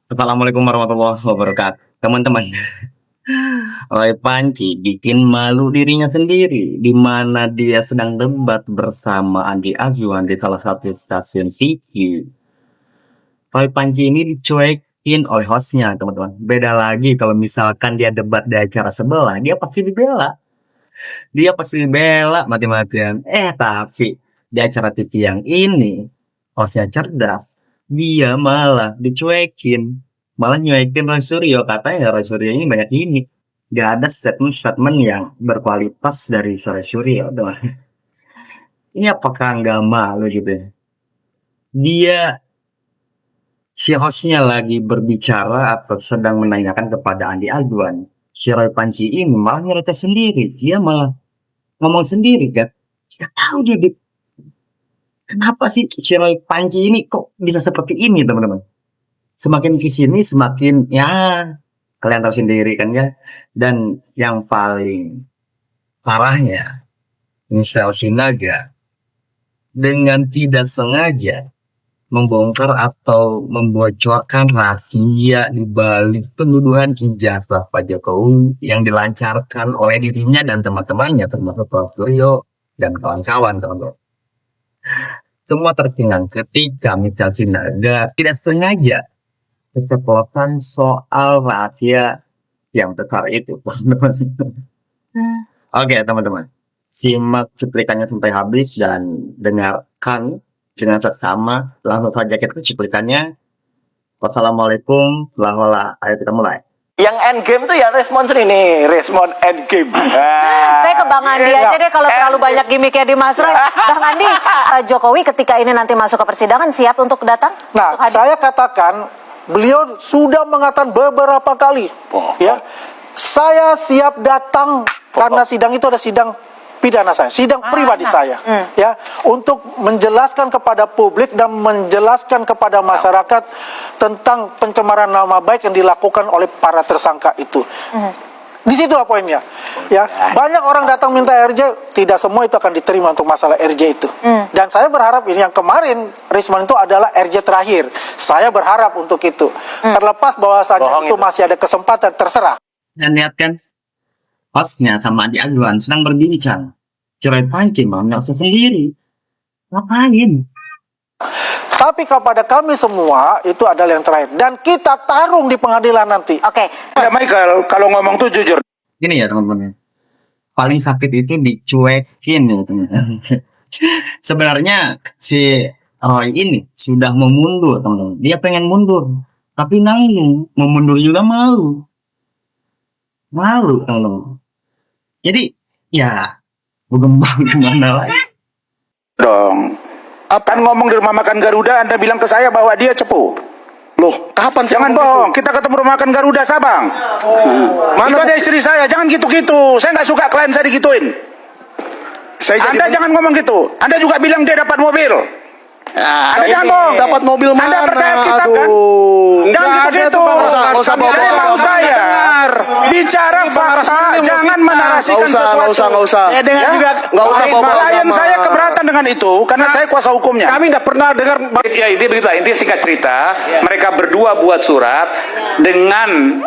Assalamualaikum warahmatullahi wabarakatuh. Teman-teman, Roy Panci bikin malu dirinya sendiri di mana dia sedang debat bersama Andi Azwan di salah satu stasiun CQ. Roy Panci ini dicuekin oleh hostnya, teman-teman. Beda lagi kalau misalkan dia debat di acara sebelah, dia pasti dibela. Dia pasti dibela mati-matian. Tapi di acara TV yang ini, hostnya cerdas. Dia malah dicuekin. Malah nyuekin Roy Suryo. Katanya Roy Suryo ini banyak ini. Gak ada statement-statement yang berkualitas dari Roy Suryo. Ini apakah nggak malu gitu ya? Dia, si hostnya lagi berbicara atau sedang menanyakan kepada Andi Azwan. Si Roy Panci ini malah nyerocos sendiri. Dia malah ngomong sendiri kan. Gak tahu dia kenapa sih si Roy Panci ini kok bisa seperti ini teman-teman. Semakin kesini semakin ya kalian tahu sendiri kan ya. Dan yang paling parahnya Michelle Sinaga dengan tidak sengaja membongkar atau membocorkan rahasia di balik penuduhan ijazah Pak Jokowi yang dilancarkan oleh dirinya dan teman-temannya termasuk Pak Suryo dan kawan-kawan teman-teman. Semua tercengang ketika Michelle Sinaga tidak sengaja keceplosan soal rahasia yang besar itu. Oke teman-teman, simak cuplikannya sampai habis dan dengarkan dengan seksama. Langsung saja kita ke cuplikannya. Wassalamualaikum warahmatullahi wabarakatuh. Ayo kita mulai. Yang end game tuh ya respon ini, respon end game. Saya ke Bang Andi aja deh kalau terlalu banyak gimmicknya di Mas Roy. Bang Andi, Jokowi ketika ini nanti masuk ke persidangan siap untuk datang? Nah, untuk hadir? saya katakan beliau sudah mengatakan beberapa kali, ya, saya siap datang karena sidang itu ada sidang pidana saya, sidang pribadi saya, ya, untuk menjelaskan kepada publik dan menjelaskan kepada masyarakat tentang pencemaran nama baik yang dilakukan oleh para tersangka itu. Disitulah poinnya, ya. Banyak orang datang minta RJ, tidak semua itu akan diterima untuk masalah RJ itu. Dan saya berharap ini yang kemarin Risman itu adalah RJ terakhir. Saya berharap untuk itu. Terlepas bahwasanya itu masih ada kesempatan, terserah. Dan lihat kan, hostnya sama Andi Azwan sedang berbincang. Roy Panci mau nyelesai sendiri. Ngapain? Tapi kepada kami semua itu adalah yang terakhir. Dan kita tarung di pengadilan nanti. Oke. Ada Michael, kalau ngomong tuh jujur. Gini ya teman-teman. Paling sakit itu dicuekin ya teman-teman. Sebenarnya si Roy ini sudah mau mundur teman-teman. Dia pengen mundur. Tapi nanggung. Mau mundur juga malu. Malu teman-teman. Jadi ya berkembang gimana lagi. Dong. Kan ngomong di rumah makan Garuda, Anda bilang ke saya bahwa dia cepu. Loh, kapan Jangan bohong, kita ketemu rumah makan Garuda Sabang. Mana itu ada istri saya, jangan gitu-gitu. Saya nggak suka klien saya digituin. Anda jangan ngomong gitu. Anda juga bilang dia dapat mobil. Anda jangan bohong. Dapat mobil mana? Anda percaya kita kan? Jangan gitu-gitu. Nggak usah bawa-bawa. Anda mau saya bicara fakta, jangan menarasikan sesuatu. Nggak usah. Saya dengar juga. Nggak usah bawa-bawa Klien agama. saya keberatan dengan itu karena saya kuasa hukumnya. Kami tidak pernah dengar. Ya intinya begitulah, intinya singkat cerita, mereka berdua buat surat dengan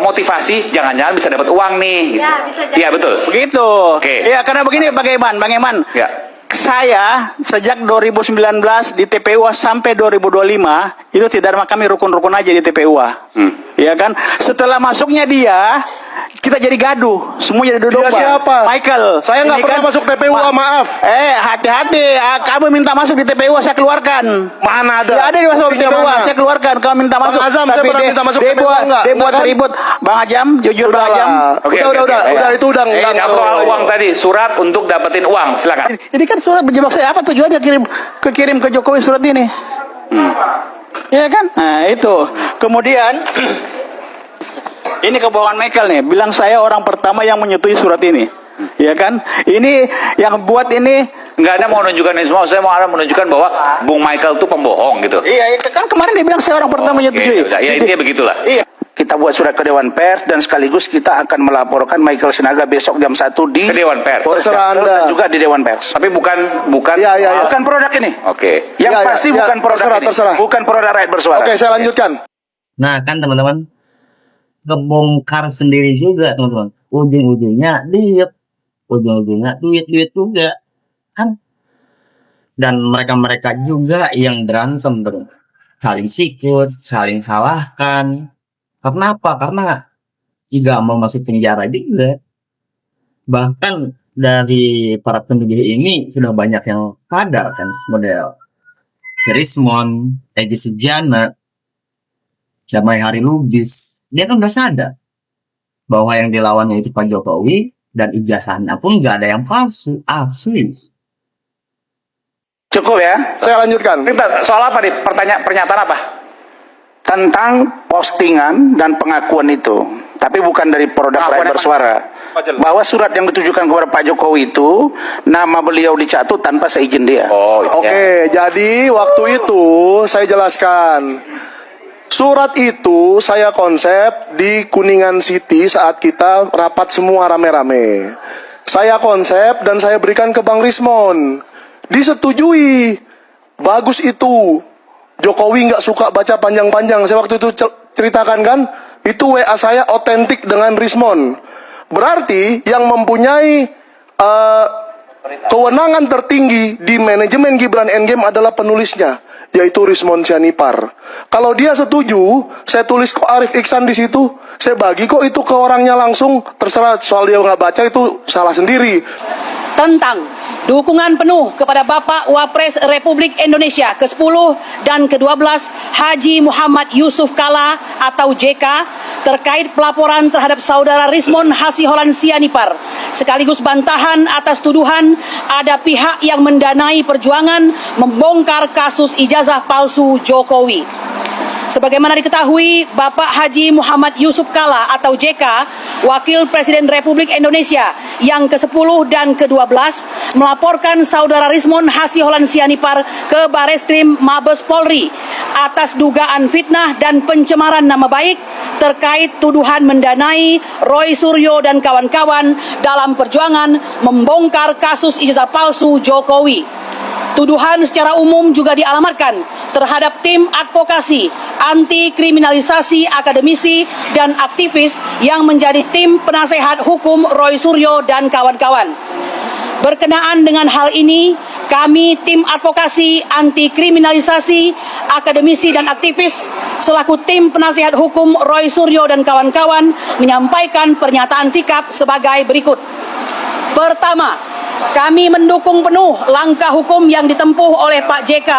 motivasi jangan-jangan bisa dapat uang nih. Ya, bisa jadi. Iya betul. Begitu. Oke. Ya, karena begini Bang Eman. Ya. Saya sejak 2019 di TPU sampai 2025 itu tidak ada kami rukun-rukun aja di TPU. Ya kan? Setelah masuknya dia, kita jadi gaduh, semua jadi duduk. Dia siapa? Michael. Saya nggak Ini pernah masuk TPU, maaf. Hati-hati. Kamu minta masuk di TPU, saya keluarkan. Mana ada? Ya, ada di masuk Buktinya TPU, mana? saya keluarkan. Kamu minta Bang masuk. Azam, saya pernah minta masuk dia TPU, buat, enggak? dia buat Enggak kan? ribut. Bang Ajam, jujur Bang Ajam. Oke, udah, itu udah. Yang soal uang tadi, surat untuk dapetin uang, silakan. Ini kan surat berjebak saya, apa tujuannya kirim ke Jokowi surat ini? Ya kan? Nah itu. Kemudian ini kebohongan Michael nih, bilang saya orang pertama yang menyetujui surat ini. Ya kan? Ini yang buat ini. Nggak ada mau menunjukkan ini semua, saya mau ada menunjukkan bahwa Bung Michael itu pembohong gitu. Iya, kan kemarin dia bilang saya orang pertama menyetujui. Ya intinya begitulah. Iya. Kita buat surat ke Dewan Pers dan sekaligus kita akan melaporkan Michael Sinaga besok jam 1 di Ke Dewan Pers. Terserah Anda. dan juga di Dewan Pers. Tapi bukan. Iya. Bukan produk ini. Oke. Yang Ya, pasti bukan produk ini. terserah. Bukan produk rakyat bersuara. Oke, saya lanjutkan. Nah kan teman-teman, kebongkar sendiri juga teman-teman. Ujung-ujungnya duit, ujung-ujungnya duit juga kan. Dan mereka-mereka juga yang berantem terus, saling sikut, saling salahkan. Karena apa? Karena tidak mau masuk penjara juga. Bahkan dari para penuduh ini sudah banyak yang sadar kan, model si Rismon, Egy Sujana, Damai Hari Lubis, dia kan udah sadar bahwa yang dilawannya itu Pak Jokowi dan ijazahnya pun nggak ada yang palsu, asli. Cukup ya. Saya lanjutkan. Bentar, soal apa nih? Pernyataan apa? Tentang postingan dan pengakuan itu. Tapi bukan dari produk Pengakuan rakyat apa? bersuara. Bahwa surat yang ditujukan kepada Pak Jokowi itu, nama beliau dicatut tanpa seizin dia. Oh, Oke, jadi waktu itu saya jelaskan. Surat itu saya konsep di Kuningan City saat kita rapat semua rame-rame. Saya konsep dan saya berikan ke Bang Rismon. Disetujui. Bagus itu. Jokowi nggak suka baca panjang-panjang. Saya waktu itu ceritakan kan, itu WA saya otentik dengan Rismon. Berarti yang mempunyai kewenangan tertinggi di manajemen Gibran Endgame adalah penulisnya, yaitu Rismon Sianipar. Kalau dia setuju, saya tulis kok Arif Iksan di situ, saya bagi kok itu ke orangnya langsung. Terserah, soal dia nggak baca itu salah sendiri. Tentang dukungan penuh kepada Bapak Wapres Republik Indonesia ke-10 dan ke-12 Haji Muhammad Yusuf Kalla atau JK terkait pelaporan terhadap saudara Rismon Hasiholan Sianipar, sekaligus bantahan atas tuduhan ada pihak yang mendanai perjuangan membongkar kasus ijazah palsu Jokowi. Sebagaimana diketahui, Bapak Haji Muhammad Yusuf Kalla atau JK, Wakil Presiden Republik Indonesia yang ke-10 dan ke-12, melaporkan saudara Rismon Hasiholan Sianipar ke Bareskrim Mabes Polri atas dugaan fitnah dan pencemaran nama baik terkait tuduhan mendanai Roy Suryo dan kawan-kawan dalam perjuangan membongkar kasus ijazah palsu Jokowi. Tuduhan secara umum juga dialamatkan terhadap tim advokasi anti kriminalisasi akademisi dan aktivis yang menjadi tim penasehat hukum Roy Suryo dan kawan-kawan. Berkenaan dengan hal ini, kami tim advokasi anti kriminalisasi akademisi dan aktivis selaku tim penasehat hukum Roy Suryo dan kawan-kawan menyampaikan pernyataan sikap sebagai berikut. Pertama, kami mendukung penuh langkah hukum yang ditempuh oleh Pak JK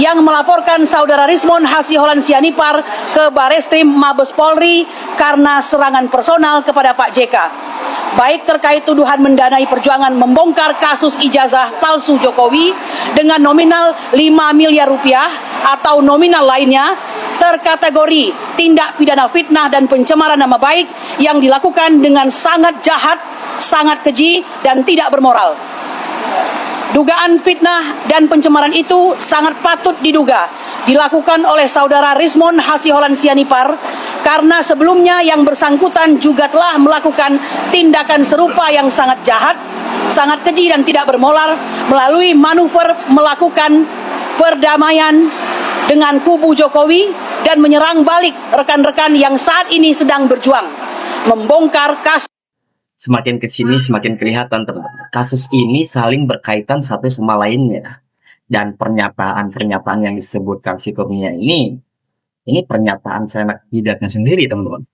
yang melaporkan saudara Rismon Hasiholan Sianipar ke Bareskrim Mabes Polri karena serangan personal kepada Pak JK. Baik terkait tuduhan mendanai perjuangan membongkar kasus ijazah palsu Jokowi dengan nominal 5 miliar rupiah atau nominal lainnya terkategori tindak pidana fitnah dan pencemaran nama baik yang dilakukan dengan sangat jahat, sangat keji dan tidak bermoral. Dugaan fitnah dan pencemaran itu sangat patut diduga dilakukan oleh saudara Rismon Hasiholan Sianipar karena sebelumnya yang bersangkutan juga telah melakukan tindakan serupa yang sangat jahat, sangat keji dan tidak bermoral melalui manuver melakukan perdamaian dengan kubu Jokowi dan menyerang balik rekan-rekan yang saat ini sedang berjuang membongkar kasus. Semakin kesini semakin kelihatan teman-teman, kasus ini saling berkaitan satu sama lainnya. Dan pernyataan-pernyataan yang disebutkan si Kurnia ini pernyataan seenak jidatnya sendiri teman-teman.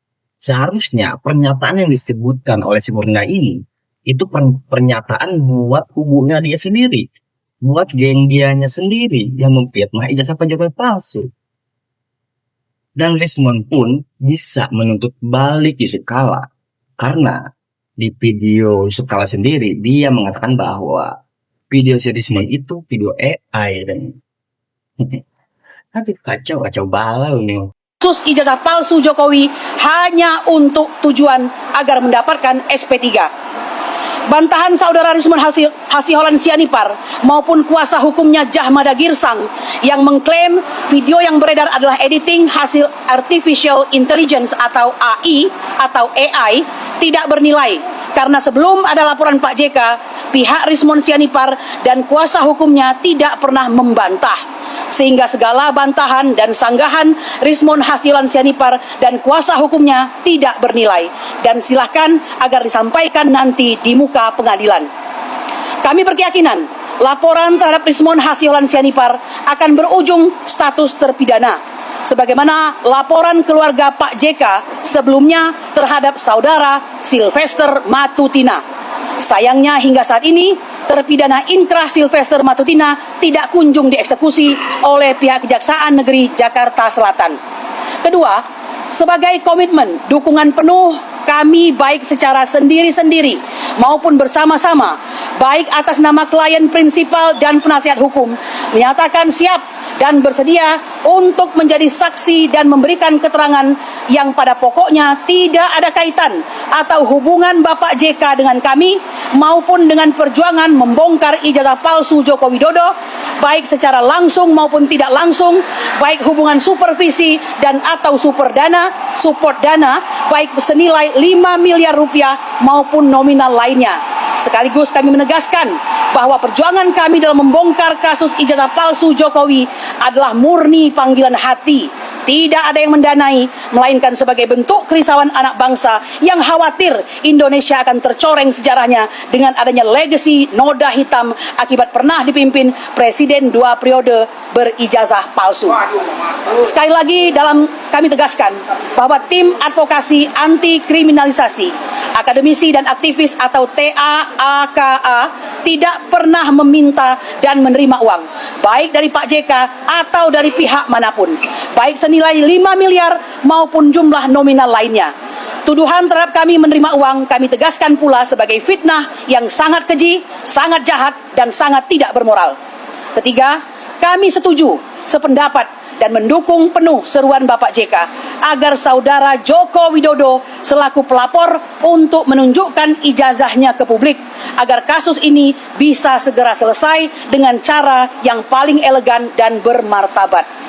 Seharusnya pernyataan yang disebutkan oleh si Kurnia ini itu pernyataan buat kubunya dia sendiri, buat geng dianya sendiri yang memfitnah ijazah Pak Jokowi palsu. Dan Rismon pun bisa menuntut balik Yusuf Kalla karena di video Yusuf Kalla sendiri dia mengatakan bahwa video si Rismon itu video AI dan tapi kacau balau nih. Kasus ijazah palsu Jokowi hanya untuk tujuan agar mendapatkan SP3. Bantahan saudara Rismon Hasiholan Sianipar maupun kuasa hukumnya Jahmada Girsang yang mengklaim video yang beredar adalah editing hasil artificial intelligence atau AI atau AI tidak bernilai karena sebelum ada laporan Pak JK, pihak Rismon Sianipar dan kuasa hukumnya tidak pernah membantah sehingga segala bantahan dan sanggahan Rismon Hasyilan Sianipar dan kuasa hukumnya tidak bernilai, dan silahkan agar disampaikan nanti di muka pengadilan. Kami berkeyakinan laporan terhadap Rismon Hasyilan Sianipar akan berujung status terpidana, sebagaimana laporan keluarga Pak JK sebelumnya terhadap saudara Sylvester Matutina. Sayangnya hingga saat ini terpidana inkrah Sylvester Matutina tidak kunjung dieksekusi oleh pihak Kejaksaan Negeri Jakarta Selatan. Kedua, sebagai komitmen dukungan penuh kami baik secara sendiri-sendiri maupun bersama-sama, baik atas nama klien prinsipal dan penasihat hukum, menyatakan siap dan bersedia untuk menjadi saksi dan memberikan keterangan yang pada pokoknya tidak ada kaitan atau hubungan Bapak JK dengan kami maupun dengan perjuangan membongkar ijazah palsu Joko Widodo, baik secara langsung maupun tidak langsung, baik hubungan supervisi dan atau support dana, baik senilai 5 miliar rupiah maupun nominal lainnya. Sekaligus kami menegaskan bahwa perjuangan kami dalam membongkar kasus ijazah palsu Jokowi adalah murni panggilan hati. Tidak ada yang mendanai, melainkan sebagai bentuk kerisauan anak bangsa yang khawatir Indonesia akan tercoreng sejarahnya dengan adanya legasi noda hitam akibat pernah dipimpin Presiden 2 periode berijazah palsu. Sekali lagi kami tegaskan bahwa tim advokasi anti kriminalisasi, akademisi dan aktivis atau TAAKA tidak pernah meminta dan menerima uang, baik dari Pak JK atau dari pihak manapun, baik senilai 5 miliar maupun jumlah nominal lainnya. Tuduhan terhadap kami menerima uang kami tegaskan pula sebagai fitnah yang sangat keji, sangat jahat, dan sangat tidak bermoral. Ketiga, kami setuju, sependapat, dan mendukung penuh seruan Bapak JK agar saudara Joko Widodo selaku pelapor untuk menunjukkan ijazahnya ke publik agar kasus ini bisa segera selesai dengan cara yang paling elegan dan bermartabat.